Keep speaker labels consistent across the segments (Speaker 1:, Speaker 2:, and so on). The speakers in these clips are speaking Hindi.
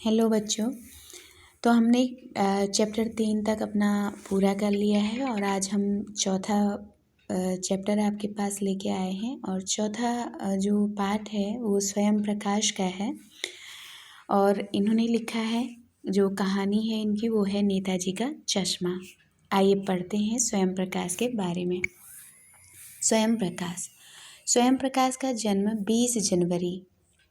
Speaker 1: हेलो बच्चों। तो हमने चैप्टर 3 तक अपना पूरा कर लिया है और आज हम चौथा चैप्टर आपके पास लेके आए हैं। और चौथा जो पार्ट है वो स्वयं प्रकाश का है और इन्होंने लिखा है, जो कहानी है इनकी वो है नेताजी का चश्मा। आइए पढ़ते हैं स्वयं प्रकाश के बारे में। स्वयं प्रकाश का जन्म 20 जनवरी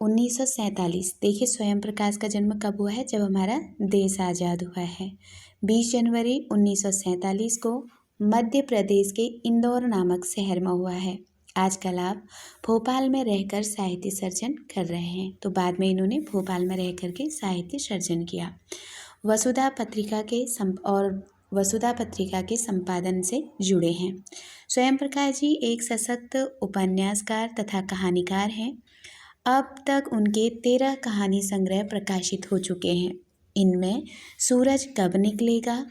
Speaker 1: 1947। देखिए स्वयं प्रकाश का जन्म कब हुआ है? जब हमारा देश आज़ाद हुआ है। 20 जनवरी 1947 को मध्य प्रदेश के इंदौर नामक शहर में हुआ है। आजकल आप भोपाल में रहकर साहित्य सर्जन कर रहे हैं। तो बाद में इन्होंने भोपाल में रह कर के साहित्य सर्जन किया। वसुधा पत्रिका के संपादन से जुड़े हैं। स्वयं प्रकाश जी एक सशक्त उपन्यासकार तथा कहानीकार हैं। अब तक उनके 13 कहानी संग्रह प्रकाशित हो चुके हैं। इनमें सूरज कब निकलेगा,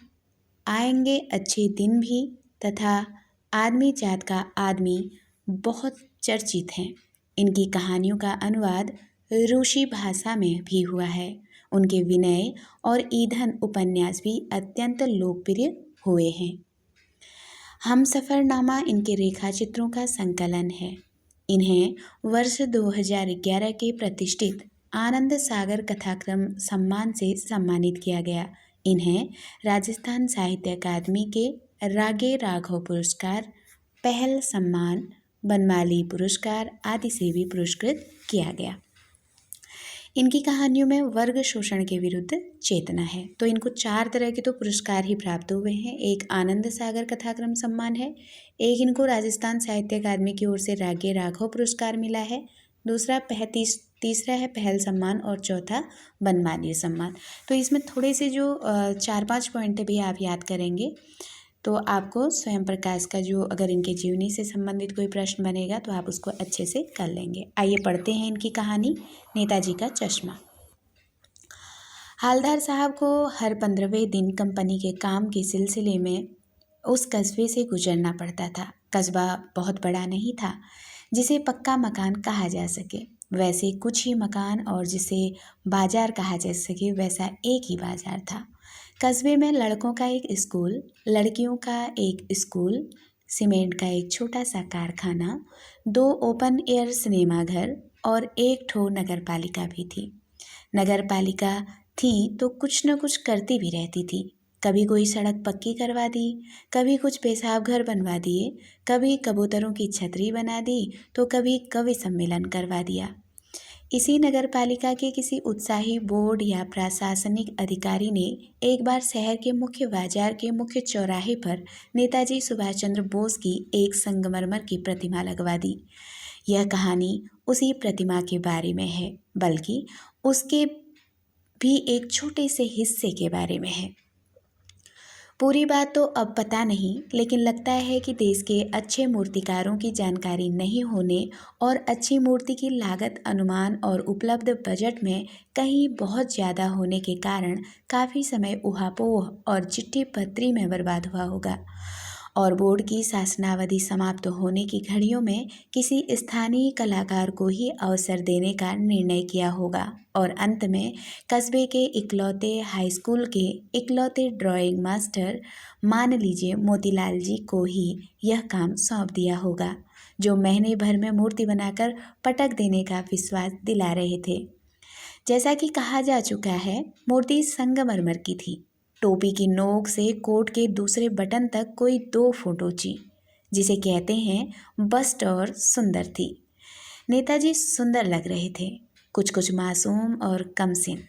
Speaker 1: आएंगे अच्छे दिन भी तथा आदमी जात का आदमी बहुत चर्चित हैं। इनकी कहानियों का अनुवाद रूसी भाषा में भी हुआ है। उनके विनय और ईंधन उपन्यास भी अत्यंत लोकप्रिय हुए हैं। हमसफरनामा इनके रेखाचित्रों का संकलन है। इन्हें वर्ष 2011 के प्रतिष्ठित आनंद सागर कथाक्रम सम्मान से सम्मानित किया गया। इन्हें राजस्थान साहित्य अकादमी के रागे राघव पुरस्कार, पहल सम्मान, बनमाली पुरस्कार आदि से भी पुरस्कृत किया गया। इनकी कहानियों में वर्ग शोषण के विरुद्ध चेतना है। तो इनको 4 तरह के तो पुरस्कार ही प्राप्त हुए हैं। एक आनंद सागर कथाक्रम सम्मान है, एक इनको राजस्थान साहित्य अकादमी की ओर से रागे राघव पुरस्कार मिला है, दूसरा तीसरा है पहल सम्मान और चौथा बनमाली सम्मान। तो इसमें थोड़े से जो 4-5 पॉइंट भी आप याद करेंगे तो आपको स्वयं प्रकाश का जो अगर इनके जीवनी से संबंधित कोई प्रश्न बनेगा तो आप उसको अच्छे से कर लेंगे। आइए पढ़ते हैं इनकी कहानी नेताजी का चश्मा। हालदार साहब को हर 15वें दिन कंपनी के काम के सिलसिले में उस कस्बे से गुजरना पड़ता था। कस्बा बहुत बड़ा नहीं था जिसे पक्का मकान कहा जा सके, वैसे कुछ ही मकान, और जिसे बाजार कहा जा सके वैसा एक ही बाजार था। कस्बे में लड़कों का एक स्कूल, लड़कियों का एक स्कूल, सीमेंट का एक छोटा सा कारखाना, 2 ओपन एयर सिनेमा घर और एक ठो नगर पालिका भी थी। नगर पालिका थी तो कुछ न कुछ करती भी रहती थी। कभी कोई सड़क पक्की करवा दी, कभी कुछ पेशाब घर बनवा दिए, कभी कबूतरों की छतरी बना दी तो कभी कवि सम्मेलन करवा दिया। इसी नगर पालिका के किसी उत्साही बोर्ड या प्रशासनिक अधिकारी ने एक बार शहर के मुख्य बाजार के मुख्य चौराहे पर नेताजी सुभाष चंद्र बोस की एक संगमरमर की प्रतिमा लगवा दी। यह कहानी उसी प्रतिमा के बारे में है, बल्कि उसके भी एक छोटे से हिस्से के बारे में है। पूरी बात तो अब पता नहीं, लेकिन लगता है कि देश के अच्छे मूर्तिकारों की जानकारी नहीं होने और अच्छी मूर्ति की लागत अनुमान और उपलब्ध बजट में कहीं बहुत ज़्यादा होने के कारण काफ़ी समय ऊहापोह और चिट्ठी पत्री में बर्बाद हुआ होगा और बोर्ड की शासनावधि समाप्त होने की घड़ियों में किसी स्थानीय कलाकार को ही अवसर देने का निर्णय किया होगा और अंत में कस्बे के इकलौते हाई स्कूल के इकलौते ड्राइंग मास्टर, मान लीजिए मोतीलाल जी को ही यह काम सौंप दिया होगा, जो महीने भर में मूर्ति बनाकर पटक देने का विश्वास दिला रहे थे। जैसा कि कहा जा चुका है, मूर्ति संगमरमर की थी। टोपी की नोक से कोट के दूसरे बटन तक कोई 2 फुट ऊंची, जिसे कहते हैं बस्ट, और सुंदर थी। नेताजी सुंदर लग रहे थे, कुछ कुछ मासूम और कमसिन,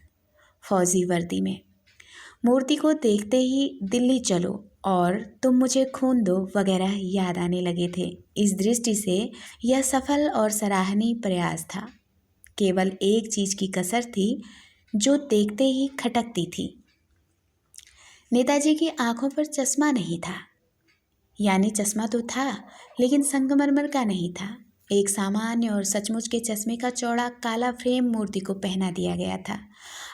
Speaker 1: फौजी वर्दी में। मूर्ति को देखते ही दिल्ली चलो और तुम मुझे खून दो वगैरह याद आने लगे थे। इस दृष्टि से यह सफल और सराहनीय प्रयास था। केवल एक चीज की कसर थी जो देखते ही खटकती थी। नेताजी की आंखों पर चश्मा नहीं था, यानी चश्मा तो था लेकिन संगमरमर का नहीं था। एक सामान्य और सचमुच के चश्मे का चौड़ा काला फ्रेम मूर्ति को पहना दिया गया था।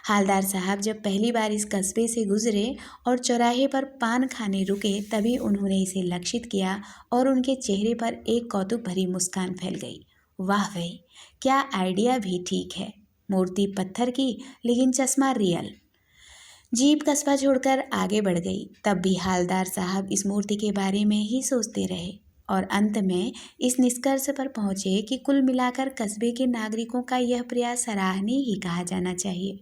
Speaker 1: हालदार साहब जब पहली बार इस कस्बे से गुजरे और चौराहे पर पान खाने रुके, तभी उन्होंने इसे लक्षित किया और उनके चेहरे पर एक कौतुक भरी मुस्कान फैल गई। वाह भाई, क्या आइडिया भी ठीक है। मूर्ति पत्थर की लेकिन चश्मा रियल। जीप कस्बा छोड़कर आगे बढ़ गई। तब भी हालदार साहब इस मूर्ति के बारे में ही सोचते रहे और अंत में इस निष्कर्ष पर पहुंचे कि कुल मिलाकर कस्बे के नागरिकों का यह प्रयास सराहनीय ही कहा जाना चाहिए।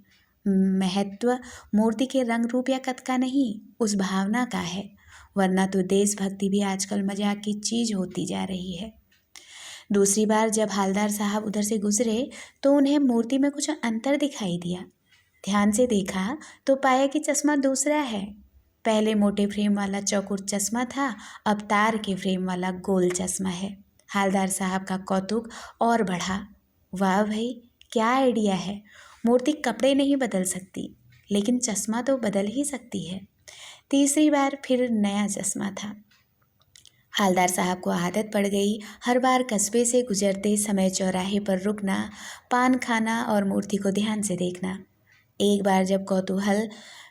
Speaker 1: महत्व मूर्ति के रंग रूप या कद का नहीं, उस भावना का है, वरना तो देशभक्ति भी आजकल मजाक की चीज होती जा रही है। दूसरी बार जब हालदार साहब उधर से गुजरे तो उन्हें मूर्ति में कुछ अंतर दिखाई दिया। ध्यान से देखा तो पाया कि चश्मा दूसरा है। पहले मोटे फ्रेम वाला चौकोर चश्मा था, अब तार के फ्रेम वाला गोल चश्मा है। हालदार साहब का कौतुक और बढ़ा। वाह भाई, क्या आइडिया है। मूर्ति कपड़े नहीं बदल सकती, लेकिन चश्मा तो बदल ही सकती है। तीसरी बार फिर नया चश्मा था। हालदार साहब को आदत पड़ गई हर बार कस्बे से गुजरते समय चौराहे पर रुकना, पान खाना और मूर्ति को ध्यान से देखना। एक बार जब कौतूहल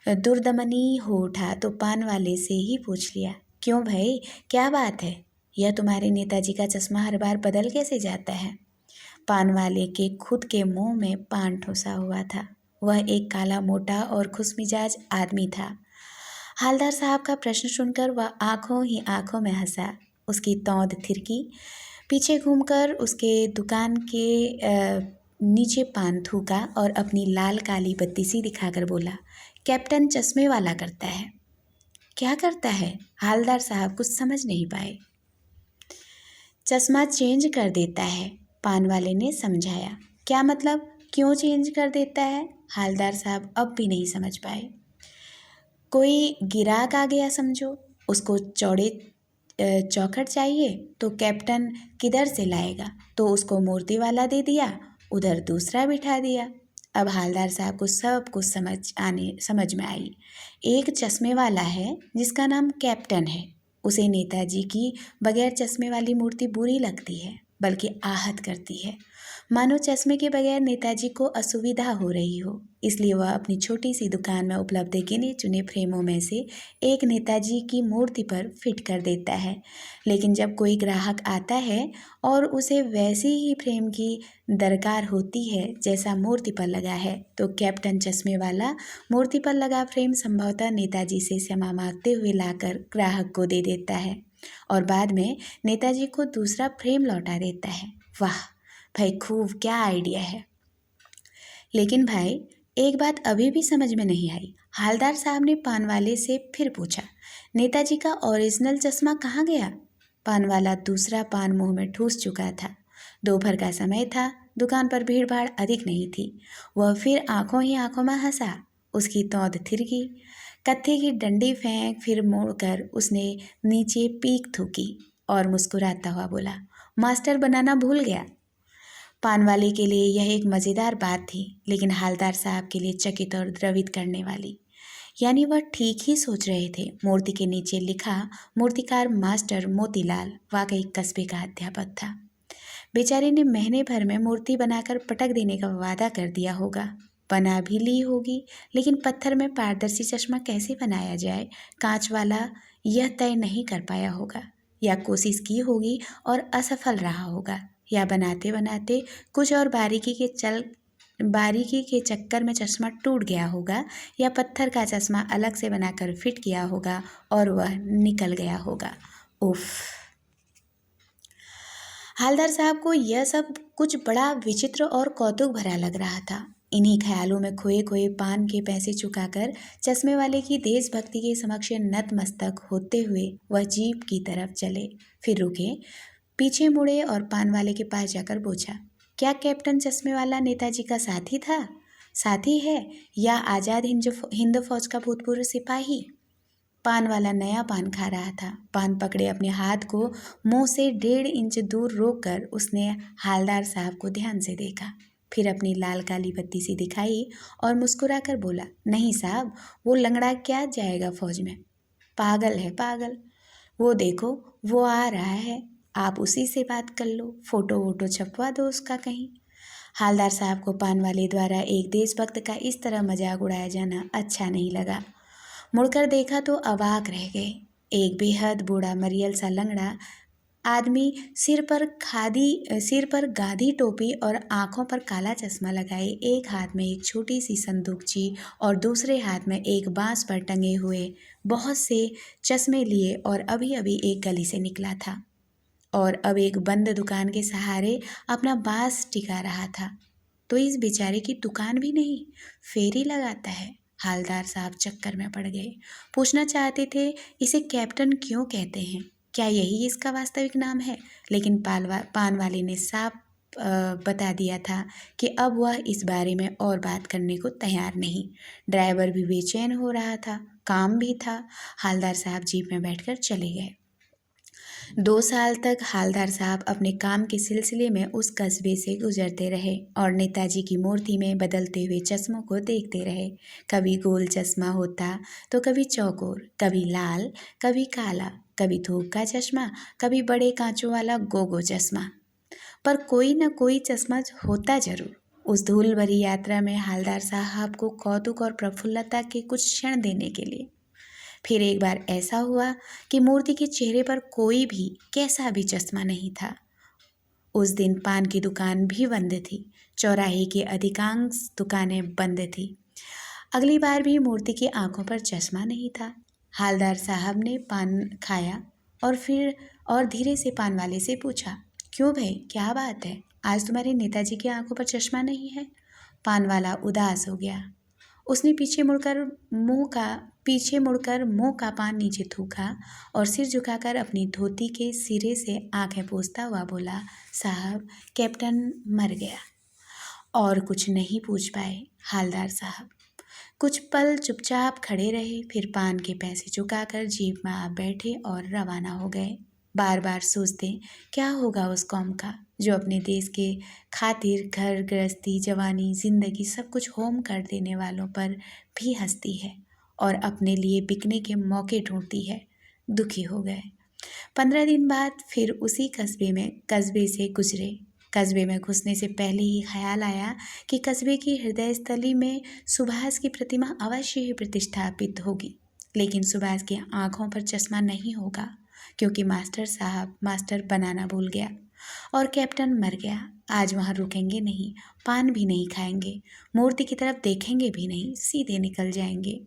Speaker 1: दुर्दमनी हो उठा तो पान वाले से ही पूछ लिया, क्यों भाई, क्या बात है? यह तुम्हारे नेताजी का चश्मा हर बार बदल कैसे जाता है? पान वाले के खुद के मुंह में पान ठुसा हुआ था। वह एक काला मोटा और खुशमिजाज आदमी था। हालदार साहब का प्रश्न सुनकर वह आंखों ही आंखों में हंसा। उसकी तौंद थिरकी। पीछे घूमकर उसके दुकान के नीचे पान थूका और अपनी लाल काली बत्ती सी दिखाकर बोला, कैप्टन चश्मे वाला करता है। क्या करता है? हालदार साहब कुछ समझ नहीं पाए। चश्मा चेंज कर देता है, पान वाले ने समझाया। क्या मतलब? क्यों चेंज कर देता है? हालदार साहब अब भी नहीं समझ पाए। कोई गिराक आ गया समझो, उसको चौड़े चौखट चाहिए तो कैप्टन किधर से लाएगा, तो उसको मूर्ति वाला दे दिया, उधर दूसरा बिठा दिया। अब हालदार साहब को सब कुछ समझ में आई। एक चश्मे वाला है जिसका नाम कैप्टन है। उसे नेताजी की बगैर चश्मे वाली मूर्ति बुरी लगती है, बल्कि आहत करती है, मानो चश्मे के बगैर नेताजी को असुविधा हो रही हो। इसलिए वह अपनी छोटी सी दुकान में उपलब्ध गिने चुने फ्रेमों में से एक नेताजी की मूर्ति पर फिट कर देता है। लेकिन जब कोई ग्राहक आता है और उसे वैसी ही फ्रेम की दरकार होती है जैसा मूर्ति पर लगा है, तो कैप्टन चश्मे वाला मूर्ति पर लगा फ्रेम संभवतः नेताजी से क्षमा मांगते हुए लाकर ग्राहक को दे देता है और बाद में नेताजी को दूसरा फ्रेम लौटा देता है। वाह भाई, खूब, क्या आइडिया है। लेकिन भाई, एक बात अभी भी समझ में नहीं आई। हालदार साहब ने पान वाले से फिर पूछा, नेताजी का ओरिजिनल चश्मा कहाँ गया? पान वाला दूसरा पान मुंह में ठूस चुका था। दोपहर का समय था, दुकान पर भीड़ भाड़ अधिक नहीं थी। वह फिर आंखों ही आंखों में हंसा। उसकी तौंद थिरकी। कत्थे की डंडी फेंक फिर मोड़कर उसने नीचे पीक थूकी और मुस्कुराता हुआ बोला, मास्टर बनाना भूल गया। पान वाले के लिए यह एक मज़ेदार बात थी, लेकिन हालदार साहब के लिए चकित और द्रवित करने वाली। यानी वह ठीक ही सोच रहे थे। मूर्ति के नीचे लिखा मूर्तिकार मास्टर मोतीलाल वाकई कस्बे का अध्यापक था। बेचारे ने महीने भर में मूर्ति बनाकर पटक देने का वादा कर दिया होगा। बना भी ली होगी, लेकिन पत्थर में पारदर्शी चश्मा कैसे बनाया जाए, कांच वाला, यह तय नहीं कर पाया होगा। या कोशिश की होगी और असफल रहा होगा, या बनाते बनाते कुछ और बारीकी के चक्कर में चश्मा टूट गया होगा, या पत्थर का चश्मा अलग से बनाकर फिट किया होगा और वह निकल गया होगा। उफ। हालदार साहब को यह सब कुछ बड़ा विचित्र और कौतुक भरा लग रहा था। इन्हीं ख्यालों में खोए खोए पान के पैसे चुकाकर चश्मे वाले की देशभक्ति के समक्ष नतमस्तक होते हुए वह जीप की तरफ चले। फिर रुके, पीछे मुड़े और पान वाले के पास जाकर पूछा, क्या कैप्टन चश्मे वाला नेताजी का साथी था? साथी है या आज़ाद हिंद फौज का भूतपूर्व सिपाही? पान वाला नया पान खा रहा था। पान पकड़े अपने हाथ को मुंह से 1.5 इंच दूर रोककर उसने हालदार साहब को ध्यान से देखा। फिर अपनी लाल काली बत्ती सी दिखाई और मुस्कुराकर बोला, नहीं साहब, वो लंगड़ा क्या जाएगा फौज में? पागल है पागल। वो देखो, वो आ रहा है, आप उसी से बात कर लो, फोटो वोटो छपवा दो उसका कहीं। हालदार साहब को पान वाले द्वारा एक देशभक्त का इस तरह मजाक उड़ाया जाना अच्छा नहीं लगा। मुड़कर देखा तो अवाक रह गए। एक बेहद बूढ़ा मरियल सा लंगड़ा आदमी सिर पर गाधी टोपी और आंखों पर काला चश्मा लगाए, एक हाथ में एक छोटी सी संदूकची और दूसरे हाथ में एक बांस पर टंगे हुए बहुत से चश्मे लिए और अभी अभी एक गली से निकला था और अब एक बंद दुकान के सहारे अपना बांस टिका रहा था। तो इस बेचारे की दुकान भी नहीं, फेरी लगाता है। हालदार साहब चक्कर में पड़ गए। पूछना चाहते थे इसे कैप्टन क्यों कहते हैं, क्या यही इसका वास्तविक नाम है, लेकिन पान वाले ने साफ बता दिया था कि अब वह इस बारे में और बात करने को तैयार नहीं। ड्राइवर भी बेचैन हो रहा था, काम भी था। हालदार साहब जीप में बैठकर चले गए। 2 साल तक हालदार साहब अपने काम के सिलसिले में उस कस्बे से गुजरते रहे और नेताजी की मूर्ति में बदलते हुए चश्मों को देखते रहे। कभी गोल चश्मा होता तो कभी चौकोर, कभी लाल, कभी काला, कभी धूप का चश्मा, कभी बड़े कांचों वाला गोगो चश्मा, पर कोई न कोई चश्मा होता जरूर। उस धूल भरी यात्रा में हालदार साहब को कौतुक और प्रफुल्लता के कुछ क्षण देने के लिए फिर एक बार ऐसा हुआ कि मूर्ति के चेहरे पर कोई भी कैसा भी चश्मा नहीं था। उस दिन पान की दुकान भी बंद थी, चौराहे की अधिकांश दुकानें बंद थी। अगली बार भी मूर्ति की आंखों पर चश्मा नहीं था। हालदार साहब ने पान खाया और धीरे से पान वाले से पूछा, क्यों भाई, क्या बात है, आज तुम्हारे नेताजी की आंखों पर चश्मा नहीं है? पान वाला उदास हो गया। उसने पीछे मुड़कर मुंह का पान नीचे थूका और सिर झुकाकर अपनी धोती के सिरे से आंखें पोंछता हुआ बोला, साहब, कैप्टन मर गया। और कुछ नहीं पूछ पाए हालदार साहब। कुछ पल चुपचाप खड़े रहे, फिर पान के पैसे चुकाकर जीप में आ बैठे और रवाना हो गए। बार बार सोचते क्या होगा उस कौम का जो अपने देश के खातिर घर गृहस्थी, जवानी, जिंदगी सब कुछ होम कर देने वालों पर भी हंसती है और अपने लिए बिकने के मौके ढूंढती है। दुखी हो गए। 15 दिन बाद फिर उसी कस्बे से गुजरे। कस्बे में घुसने से पहले ही ख्याल आया कि कस्बे की हृदय स्थली में सुभाष की प्रतिमा अवश्य ही प्रतिष्ठापित होगी, लेकिन सुभाष की आंखों पर चश्मा नहीं होगा क्योंकि मास्टर बनाना भूल गया और कैप्टन मर गया। आज वहाँ रुकेंगे नहीं, पान भी नहीं खाएंगे, मूर्ति की तरफ देखेंगे भी नहीं, सीधे निकल जाएंगे।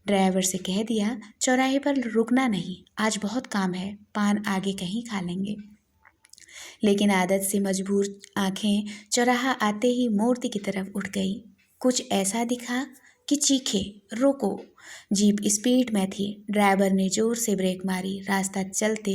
Speaker 1: ड्राइवर से कह दिया, चौराहे पर रुकना नहीं, आज बहुत काम है, पान आगे कहीं खा लेंगे। लेकिन आदत से मजबूर आंखें चौराहा आते ही मूर्ति की तरफ उठ गई। कुछ ऐसा दिखा कि चीखे, रोको। जीप स्पीड में थी। ड्राइवर ने जोर से ब्रेक मारी। रास्ता चलते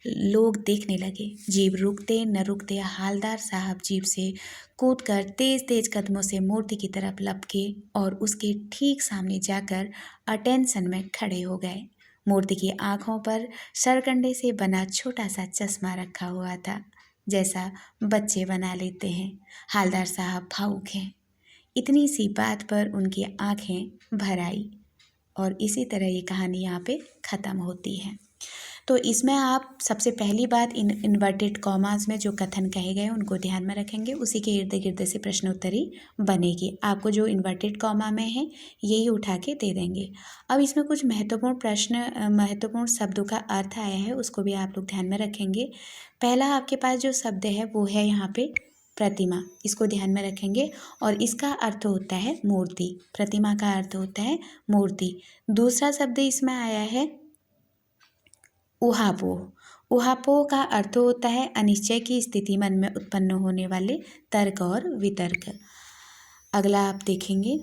Speaker 1: लोग देखने लगे। जीप रुकते न रुकते हालदार साहब जीप से कूदकर तेज तेज कदमों से मूर्ति की तरफ लपके और उसके ठीक सामने जाकर अटेंशन में खड़े हो गए। मूर्ति की आंखों पर सरकंडे से बना छोटा सा चश्मा रखा हुआ था, जैसा बच्चे बना लेते हैं। हालदार साहब भावुक हैं। इतनी सी बात पर उनकी आंखें भर आई और इसी तरह ये कहानी यहाँ पे ख़त्म होती है। तो इसमें आप सबसे पहली बात इन्वर्टेड कॉमास में जो कथन कहे गए उनको ध्यान में रखेंगे, उसी के इर्द गिर्द से प्रश्नोत्तरी बनेगी। आपको जो इन्वर्टेड कॉमा में है यही उठा के दे देंगे। अब इसमें कुछ महत्वपूर्ण शब्दों का अर्थ आया है, उसको भी आप लोग ध्यान में रखेंगे। पहला आपके पास जो शब्द है वो है यहाँ पे प्रतिमा, इसको ध्यान में रखेंगे और इसका अर्थ होता है मूर्ति। प्रतिमा का अर्थ होता है मूर्ति। दूसरा शब्द इसमें आया है ऊहापोह। ऊहापोह का अर्थ होता है अनिश्चय की स्थिति, मन में उत्पन्न होने वाले तर्क और वितर्क। अगला आप देखेंगे,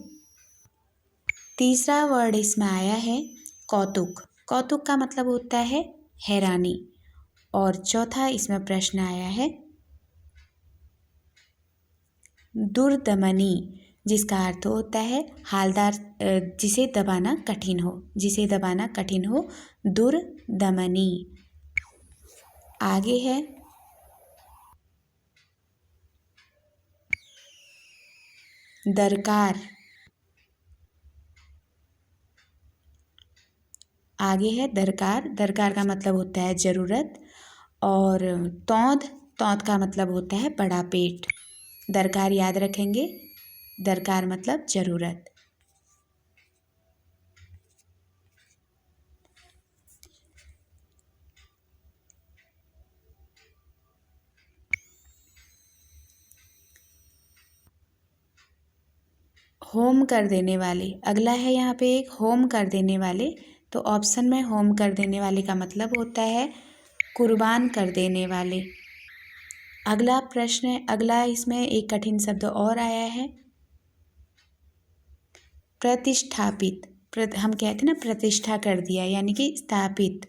Speaker 1: तीसरा वर्ड इसमें आया है कौतुक। कौतुक का मतलब होता है हैरानी। और चौथा इसमें प्रश्न आया है दुर्दमनी, जिसका अर्थ होता है जिसे दबाना कठिन हो, दुर्दमनी। आगे है दरकार। दरकार का मतलब होता है ज़रूरत। और तौंद का मतलब होता है बड़ा पेट। दरकार याद रखेंगे, दरकार मतलब ज़रूरत। होम कर देने वाले, अगला है यहाँ पे एक होम कर देने वाले। तो ऑप्शन में होम कर देने वाले का मतलब होता है कुर्बान कर देने वाले। अगला प्रश्न है, अगला इसमें एक कठिन शब्द और आया है, प्रतिष्ठापित। हम कहते हैं ना प्रतिष्ठा कर दिया, यानी कि स्थापित।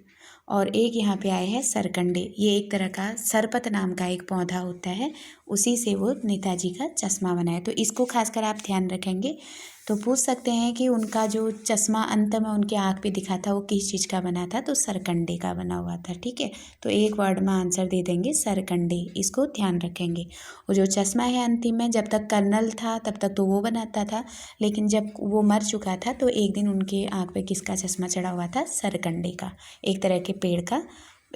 Speaker 1: और एक यहाँ पे आया है सरकंडे। ये एक तरह का सरपत नाम का एक पौधा होता है, उसी से वो नेताजी का चश्मा बना है। तो इसको खासकर आप ध्यान रखेंगे तो पूछ सकते हैं कि उनका जो चश्मा अंत में उनके आँख पे दिखा था वो किस चीज़ का बना था, तो सरकंडे का बना हुआ था। ठीक है, तो एक वर्ड में आंसर दे देंगे सरकंडे, इसको ध्यान रखेंगे। और जो चश्मा है अंतिम में, जब तक कर्नल था तब तक तो वो बनाता था, लेकिन जब वो मर चुका था तो एक दिन उनके आँख पे किसका चश्मा चढ़ा हुआ था, सरकंडे का। एक तरह के पेड़ का,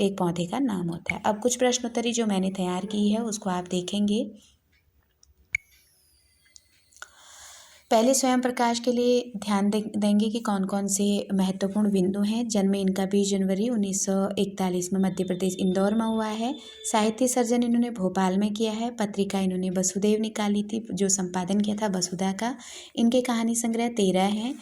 Speaker 1: एक पौधे का नाम होता है। अब कुछ प्रश्नोत्तरी जो मैंने तैयार की है उसको आप देखेंगे। पहले स्वयं प्रकाश के लिए ध्यान देंगे कि कौन कौन से महत्वपूर्ण बिंदु हैं। जन्म इनका 20 जनवरी 1941 में मध्य प्रदेश इंदौर में हुआ है। साहित्य सर्जन इन्होंने भोपाल में किया है। पत्रिका इन्होंने वसुदेव निकाली थी, जो संपादन किया था वसुधा का। इनके कहानी संग्रह 13 हैं।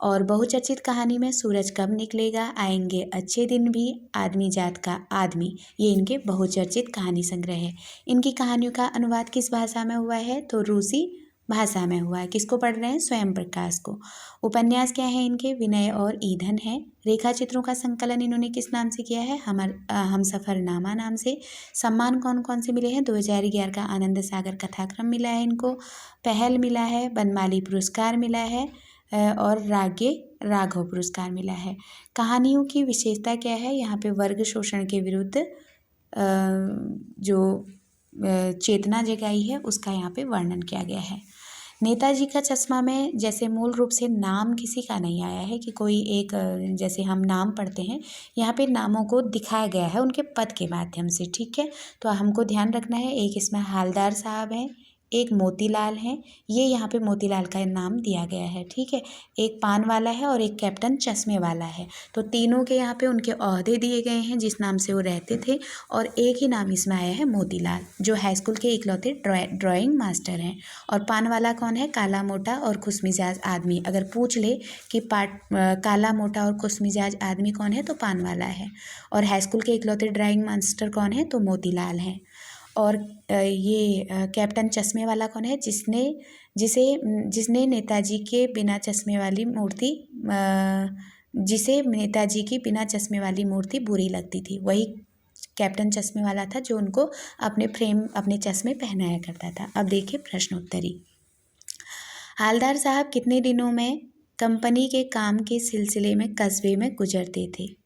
Speaker 1: और बहुचर्चित कहानी में सूरज कब निकलेगा, आएंगे अच्छे दिन भी, आदमी जात का आदमी, ये इनके बहुचर्चित कहानी संग्रह है। इनकी कहानियों का अनुवाद किस भाषा में हुआ है, तो रूसी भाषा में हुआ है। किसको पढ़ रहे हैं, स्वयं प्रकाश को। उपन्यास क्या है इनके, विनय और ईंधन है। रेखा चित्रों का संकलन इन्होंने किस नाम से किया है, हमसफरनामा नाम से। सम्मान कौन कौन से मिले हैं, 2011 का आनंद सागर कथाक्रम मिला है इनको, पहल मिला है, बनमाली पुरस्कार मिला है, और राज्य राघव पुरस्कार मिला है। कहानियों की विशेषता क्या है, यहाँ पे वर्ग शोषण के विरुद्ध जो चेतना जगाई है उसका यहाँ पे वर्णन किया गया है। नेताजी का चश्मा में जैसे मूल रूप से नाम किसी का नहीं आया है कि कोई एक, जैसे हम नाम पढ़ते हैं, यहाँ पे नामों को दिखाया गया है उनके पद के माध्यम से। ठीक है, तो हमको ध्यान रखना है, एक इसमें हालदार साहब हैं, एक मोतीलाल हैं, ये यहाँ पे मोतीलाल का नाम दिया गया है। ठीक है, एक पान वाला है और एक कैप्टन चश्मे वाला है। तो तीनों के यहाँ पे उनके ओहदे दिए गए हैं जिस नाम से वो रहते थे, और एक ही नाम इसमें आया है मोतीलाल, जो हाई स्कूल के इकलौते ड्राइंग मास्टर हैं। और पान वाला कौन है, काला मोटा और खुशमिजाज आदमी। अगर पूछ ले कि काला मोटा और खुशमिजाज आदमी कौन है, तो पान वाला है। और हाई स्कूल के इकलौते ड्राइंग मास्टर कौन है, तो मोतीलाल हैं। और ये कैप्टन चश्मे वाला कौन है, जिसने नेताजी के बिना चश्मे वाली मूर्ति, जिसे नेताजी की बिना चश्मे वाली मूर्ति बुरी लगती थी, वही कैप्टन चश्मे वाला था जो उनको अपने चश्मे पहनाया करता था। अब देखिए प्रश्नोत्तरी। हालदार साहब कितने दिनों में कंपनी के काम के सिलसिले में कस्बे में गुजरते थे,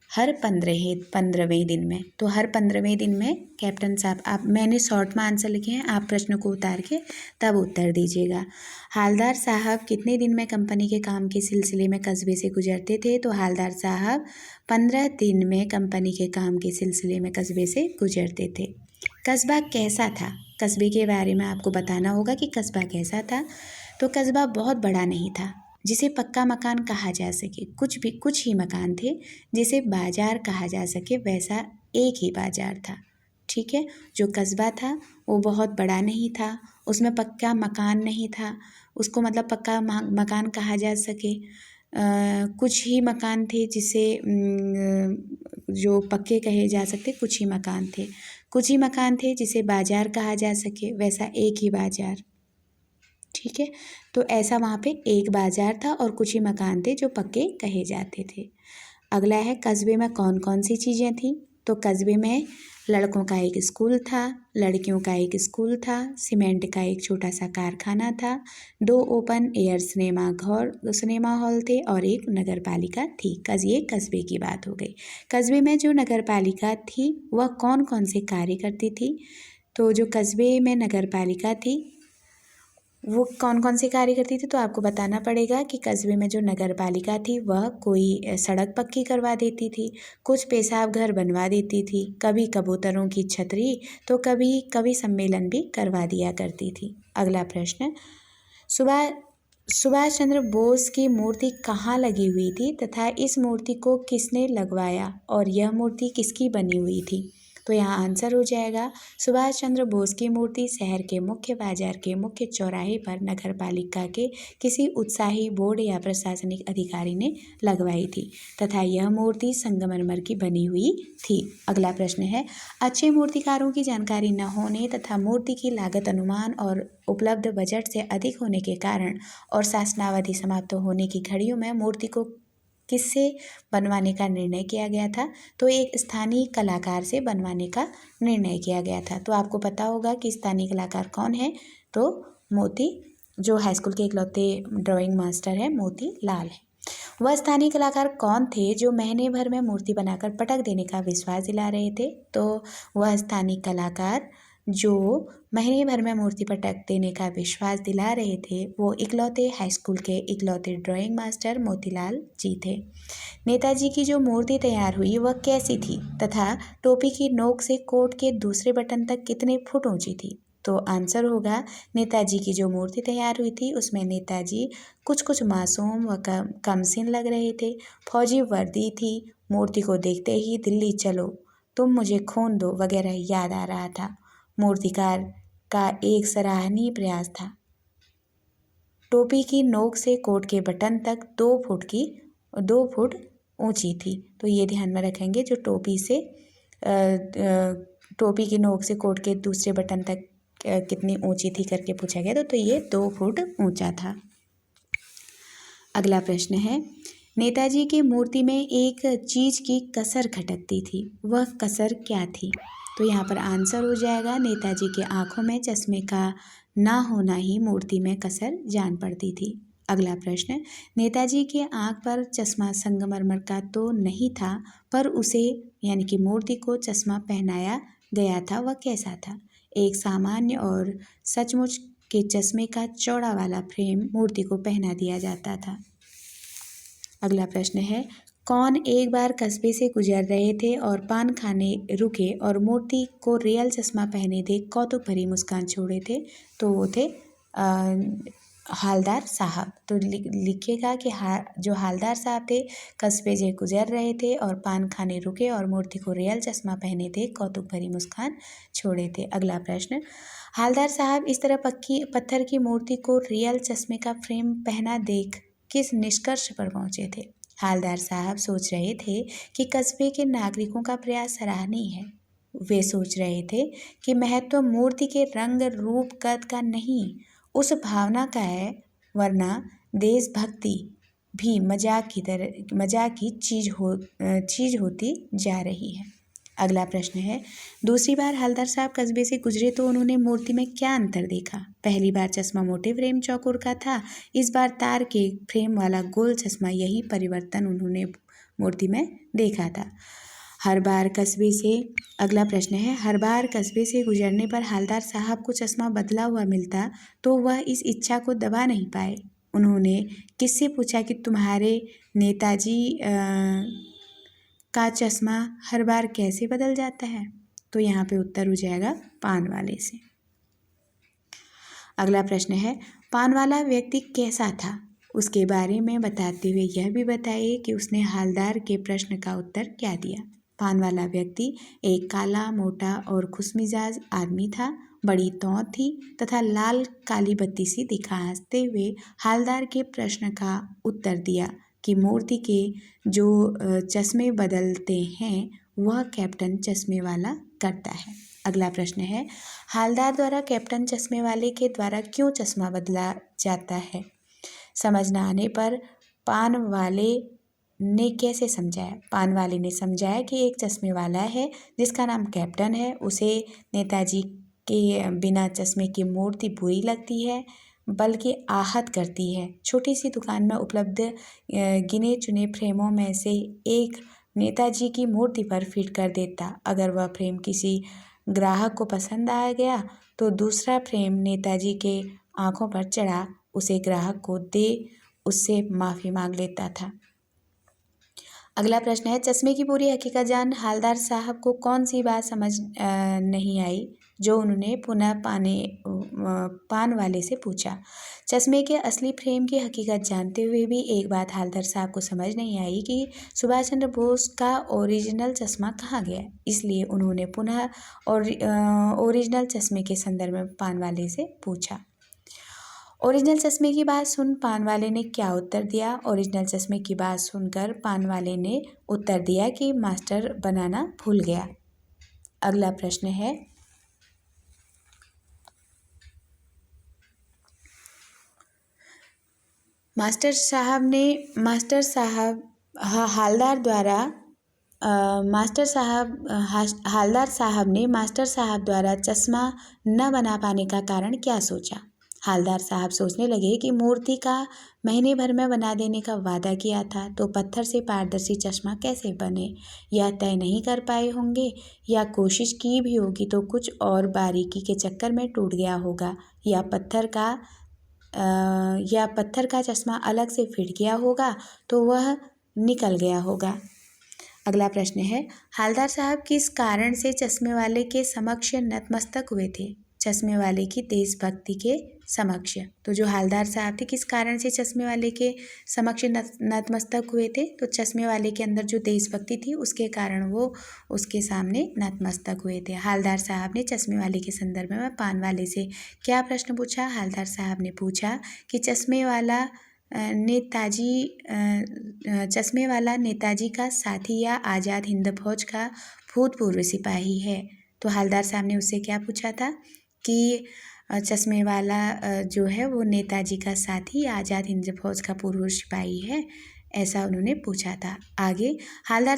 Speaker 1: हर 15वें दिन में। तो हर 15वें दिन में कैप्टन साहब, मैंने शॉर्ट में आंसर लिखे हैं, आप प्रश्न को उतार के तब उत्तर दीजिएगा। हालदार साहब कितने दिन में कंपनी के काम के सिलसिले में कस्बे से गुजरते थे, तो हालदार साहब 15 दिन में कंपनी के काम के सिलसिले में कस्बे से गुजरते थे। कस्बा कैसा था, कस्बे के बारे में आपको बताना होगा कि कस्बा कैसा था। तो कस्बा बहुत बड़ा नहीं था जिसे पक्का मकान कहा जा सके, कुछ ही मकान थे जिसे बाजार कहा जा सके, वैसा एक ही बाजार था। ठीक है, जो कस्बा था वो बहुत बड़ा नहीं था, उसमें पक्का मकान नहीं था, उसको मतलब पक्का मकान कहा जा सके। कुछ ही मकान थे जिसे जो पक्के कहे जा सकते, कुछ ही मकान थे। कुछ ही मकान थे जिसे बाजार कहा जा सके, वैसा एक ही बाजार। ठीक है, तो ऐसा वहाँ पे एक बाजार था और कुछ ही मकान थे जो पक्के कहे जाते थे। अगला है कस्बे में कौन कौन सी चीज़ें थी, तो कस्बे में लड़कों का एक स्कूल था, लड़कियों का एक स्कूल था, सीमेंट का एक छोटा सा कारखाना था, 2 ओपन एयर सिनेमा हॉल थे और एक नगर पालिका थी। ये कस्बे की बात हो गई। कस्बे में जो नगर पालिका थी वह कौन कौन से कार्य करती थी, तो जो कस्बे में नगर पालिका थी वो कौन कौन से कार्य करती थी, तो आपको बताना पड़ेगा कि कस्बे में जो नगर पालिका थी वह कोई सड़क पक्की करवा देती थी, कुछ पेशाब घर बनवा देती थी, कभी कबूतरों की छतरी तो कभी सम्मेलन भी करवा दिया करती थी। अगला प्रश्न, सुभाष चंद्र बोस की मूर्ति कहाँ लगी हुई थी तथा इस मूर्ति को किसने लगवाया और यह मूर्ति किसकी बनी हुई थी, तो यहाँ आंसर हो जाएगा सुभाष चंद्र बोस की मूर्ति शहर के मुख्य बाजार के मुख्य चौराहे पर नगर पालिका के किसी उत्साही बोर्ड या प्रशासनिक अधिकारी ने लगवाई थी तथा यह मूर्ति संगमरमर की बनी हुई थी। अगला प्रश्न है, अच्छे मूर्तिकारों की जानकारी न होने तथा मूर्ति की लागत अनुमान और उपलब्ध बजट से अधिक होने के कारण और शासनावधि समाप्त होने की घड़ियों में मूर्ति को किससे बनवाने का निर्णय किया गया था? तो एक स्थानीय कलाकार से बनवाने का निर्णय किया गया था। तो आपको पता होगा कि स्थानीय कलाकार कौन है? तो मोती, जो हाई स्कूल के इकलौते ड्राइंग मास्टर है, मोती लाल है। वह स्थानीय कलाकार कौन थे जो महीने भर में मूर्ति बनाकर पटक देने का विश्वास दिला रहे थे? तो वह स्थानीय कलाकार जो महीने भर में मूर्ति पटक देने का विश्वास दिला रहे थे वो इकलौते हाई स्कूल के इकलौते ड्राइंग मास्टर मोतीलाल जी थे। नेताजी की जो मूर्ति तैयार हुई वह कैसी थी तथा टोपी की नोक से कोट के दूसरे बटन तक कितने फुट ऊंची थी? तो आंसर होगा नेताजी की जो मूर्ति तैयार हुई थी उसमें नेताजी कुछ मासूम व कमसिन लग रहे थे। फौजी वर्दी थी। मूर्ति को देखते ही दिल्ली चलो, तुम मुझे खून दो वगैरह याद आ रहा था। मूर्तिकार का एक सराहनीय प्रयास था। टोपी की नोक से कोट के बटन तक 2 फुट ऊंची थी। तो ये ध्यान में रखेंगे, जो टोपी की नोक से कोट के दूसरे बटन तक कितनी ऊंची थी करके पूछा गया तो ये 2 फुट ऊंचा था। अगला प्रश्न है, नेताजी की मूर्ति में एक चीज की कसर खटकती थी, वह कसर क्या थी? तो यहाँ पर आंसर हो जाएगा नेताजी के आंखों में चश्मे का ना होना ही मूर्ति में कसर जान पड़ती थी। अगला प्रश्न, नेताजी के आंख पर चश्मा संगमरमर का तो नहीं था पर उसे यानी कि मूर्ति को चश्मा पहनाया गया था, वह कैसा था? एक सामान्य और सचमुच के चश्मे का चौड़ा वाला फ्रेम मूर्ति को पहना दिया जाता था। अगला प्रश्न है, कौन एक बार कस्बे से गुजर रहे थे और पान खाने रुके और मूर्ति को रियल चश्मा पहने देख कौतुक भरी मुस्कान छोड़े थे? तो वो थे हालदार साहब। तो लिखिएगा कि जो हालदार साहब थे कस्बे से गुजर रहे थे और पान खाने रुके और मूर्ति को रियल चश्मा पहने थे कौतुक भरी मुस्कान छोड़े थे। अगला प्रश्न, हालदार साहब इस तरह पत्थर की मूर्ति को रियल चश्मे का फ्रेम पहना देख किस निष्कर्ष पर पहुंचे थे? हालदार साहब सोच रहे थे कि कस्बे के नागरिकों का प्रयास सराहनीय है। वे सोच रहे थे कि महत्व मूर्ति के रंग रूप कद का नहीं, उस भावना का है, वरना देशभक्ति भी मजाक की चीज होती जा रही है। अगला प्रश्न है, दूसरी बार हालदार साहब कस्बे से गुजरे तो उन्होंने मूर्ति में क्या अंतर देखा? पहली बार चश्मा मोटे फ्रेम चौकोर का था, इस बार तार के फ्रेम वाला गोल चश्मा, यही परिवर्तन उन्होंने मूर्ति में देखा था। अगला प्रश्न है, हर बार कस्बे से गुजरने पर हालदार साहब को चश्मा बदला हुआ मिलता तो वह इस इच्छा को दबा नहीं पाए। उन्होंने किससे पूछा कि तुम्हारे नेताजी का चश्मा हर बार कैसे बदल जाता है? तो यहाँ पे उत्तर हो जाएगा पान वाले से। अगला प्रश्न है, पान वाला व्यक्ति कैसा था? उसके बारे में बताते हुए यह भी बताइए कि उसने हालदार के प्रश्न का उत्तर क्या दिया। पान वाला व्यक्ति एक काला, मोटा और खुशमिजाज आदमी था। बड़ी तौंत थी तथा लाल काली बत्ती सी दिखा। हंसते हुए हालदार के प्रश्न का उत्तर दिया कि मूर्ति के जो चश्मे बदलते हैं वह कैप्टन चश्मे वाला करता है। अगला प्रश्न है, हालदार द्वारा कैप्टन चश्मे वाले के द्वारा क्यों चश्मा बदला जाता है? समझ न आने पर पान वाले ने कैसे समझाया? पान वाले ने समझाया कि एक चश्मे वाला है जिसका नाम कैप्टन है, उसे नेताजी के बिना चश्मे की मूर्ति बुरी लगती है बल्कि आहत करती है। छोटी सी दुकान में उपलब्ध गिने चुने फ्रेमों में से एक नेताजी की मूर्ति पर फिट कर देता। अगर वह फ्रेम किसी ग्राहक को पसंद आ गया तो दूसरा फ्रेम नेताजी के आंखों पर चढ़ा उसे ग्राहक को दे उससे माफ़ी मांग लेता था। अगला प्रश्न है, चश्मे की पूरी हकीकत जान हालदार साहब को कौन सी बात समझ नहीं आई? जो उन्होंने पुनः पान वाले से पूछा। चश्मे के असली फ्रेम की हकीकत जानते हुए भी एक बात हवलदार साहब को समझ नहीं आई कि सुभाष चंद्र बोस का ओरिजिनल चश्मा कहाँ गया। इसलिए उन्होंने पुनः ओरिजिनल चश्मे के संदर्भ में पान वाले से पूछा। ओरिजिनल चश्मे की बात सुन पान वाले ने क्या उत्तर दिया? ओरिजिनल चश्मे की बात सुनकर पान वाले ने उत्तर दिया कि मास्टर बनाना भूल गया। अगला प्रश्न है, मास्टर साहब हालदार साहब ने मास्टर साहब द्वारा चश्मा न बना पाने का कारण क्या सोचा? हालदार साहब सोचने लगे कि मूर्ति का महीने भर में बना देने का वादा किया था, तो पत्थर से पारदर्शी चश्मा कैसे बने, यह तय नहीं कर पाए होंगे, या कोशिश की भी होगी तो कुछ और बारीकी के चक्कर में टूट गया होगा, या पत्थर का चश्मा अलग से फिट गया होगा तो वह निकल गया होगा। अगला प्रश्न है, हालदार साहब किस कारण से चश्मे वाले के समक्ष नतमस्तक हुए थे? चश्मे वाले की देशभक्ति के समक्ष। तो जो हालदार साहब थे किस कारण से चश्मे वाले के समक्ष नतमस्तक हुए थे? तो चश्मे वाले के अंदर जो देशभक्ति थी उसके कारण वो उसके सामने नतमस्तक हुए थे। हालदार साहब ने चश्मे वाले के संदर्भ में पान वाले से क्या प्रश्न पूछा? हालदार साहब ने पूछा कि चश्मे वाला नेताजी का साथी या आज़ाद हिंद फौज का भूतपूर्व सिपाही है। तो हालदार साहब ने उससे क्या पूछा था कि चश्मे वाला जो है वो नेताजी का साथी या आज़ाद हिंद फौज का पूर्व सिपाही है, ऐसा उन्होंने पूछा था। आगे हालदार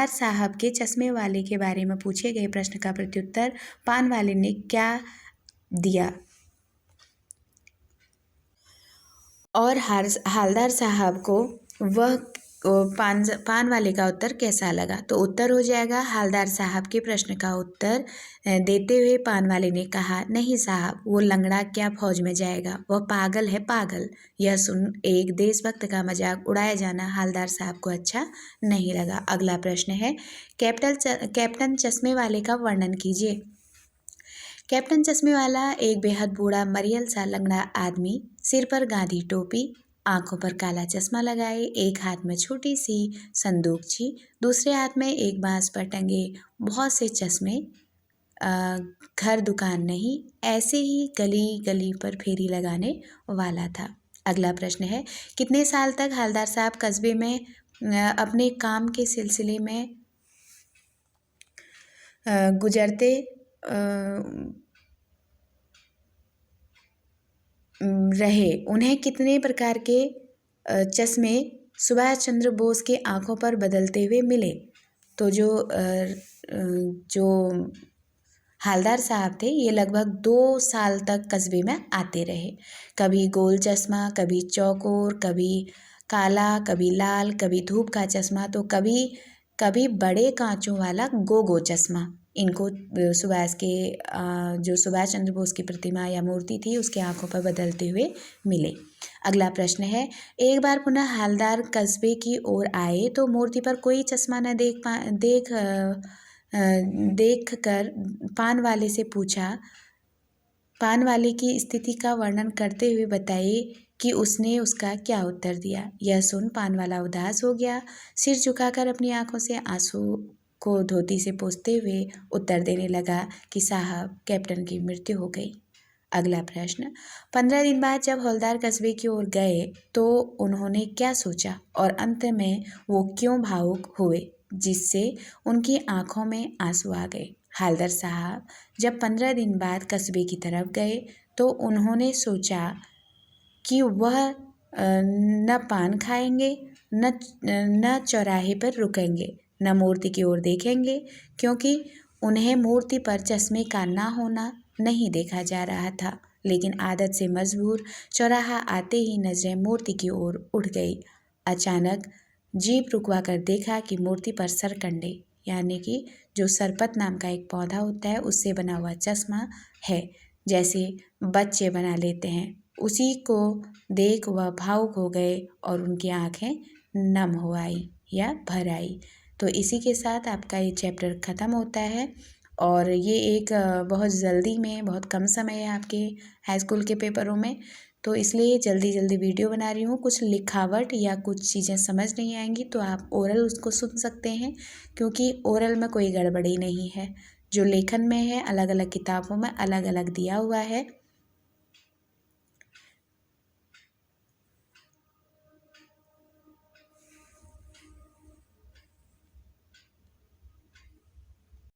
Speaker 1: साहब के चश्मे वाले के बारे में पूछे गए प्रश्न का प्रत्युत्तर पान वाले ने क्या दिया और हालदार साहब को वह पान वाले का उत्तर कैसा लगा? तो उत्तर हो जाएगा, हालदार साहब के प्रश्न का उत्तर देते हुए पान वाले ने कहा, नहीं साहब, वो लंगड़ा क्या फौज में जाएगा, वह पागल है, पागल। यह सुन एक देशभक्त का मजाक उड़ाया जाना हालदार साहब को अच्छा नहीं लगा। अगला प्रश्न है, कैप्टन चश्मे वाले का वर्णन कीजिए। कैप्टन चश्मे वाला एक बेहद बूढ़ा मरियल सा लंगड़ा आदमी, सिर पर गांधी टोपी, आंखों पर काला चश्मा लगाए, एक हाथ में छोटी सी संदूक थी, दूसरे हाथ में एक बांस पर टंगे बहुत से चश्मे, घर दुकान नहीं, ऐसे ही गली गली पर फेरी लगाने वाला था। अगला प्रश्न है, कितने साल तक हालदार साहब कस्बे में अपने काम के सिलसिले में गुजरते रहे? उन्हें कितने प्रकार के चश्मे सुभाष चंद्र बोस के आंखों पर बदलते हुए मिले? तो जो हालदार साहब थे ये लगभग 2 साल तक कस्बे में आते रहे। कभी गोल चश्मा, कभी चौकोर, कभी काला, कभी लाल, कभी धूप का चश्मा, तो कभी बड़े कांचों वाला गोगो चश्मा। इनको जो सुभाष चंद्र बोस की प्रतिमा या मूर्ति थी उसके आंखों पर बदलते हुए मिले। अगला प्रश्न है, एक बार पुनः हालदार कस्बे की ओर आए तो मूर्ति पर कोई चश्मा न देख कर पान वाले से पूछा। पान वाले की स्थिति का वर्णन करते हुए बताइए कि उसने उसका क्या उत्तर दिया। यह सुन पान वाला उदास हो गया, सिर झुकाकर अपनी आंखों से आंसू को धोती से पोंछते हुए उत्तर देने लगा कि साहब, कैप्टन की मृत्यु हो गई। अगला प्रश्न, 15 दिन बाद जब हवलदार कस्बे की ओर गए तो उन्होंने क्या सोचा और अंत में वो क्यों भावुक हुए जिससे उनकी आंखों में आंसू आ गए? हालदार साहब जब 15 दिन बाद कस्बे की तरफ गए तो उन्होंने सोचा कि वह न पान खाएंगे, न चौराहे पर रुकेंगे, न मूर्ति की ओर देखेंगे, क्योंकि उन्हें मूर्ति पर चश्मे का ना होना नहीं देखा जा रहा था। लेकिन आदत से मजबूर चौराहा आते ही नजरें मूर्ति की ओर उठ गई। अचानक जीप रुकवा कर देखा कि मूर्ति पर सरकंडे यानी कि जो सरपत नाम का एक पौधा होता है उससे बना हुआ चश्मा है, जैसे बच्चे बना लेते हैं। उसी को देख वह भावुक हो गए और उनकी आंखें नम हो आई या भर आई। तो इसी के साथ आपका ये चैप्टर ख़त्म होता है और ये एक बहुत जल्दी में, बहुत कम समय है आपके हाई स्कूल के पेपरों में, तो इसलिए जल्दी जल्दी वीडियो बना रही हूँ। कुछ लिखावट या कुछ चीज़ें समझ नहीं आएंगी तो आप ओरल उसको सुन सकते हैं, क्योंकि ओरल में कोई गड़बड़ी नहीं है। जो लेखन में है अलग अलग किताबों में अलग अलग दिया हुआ है,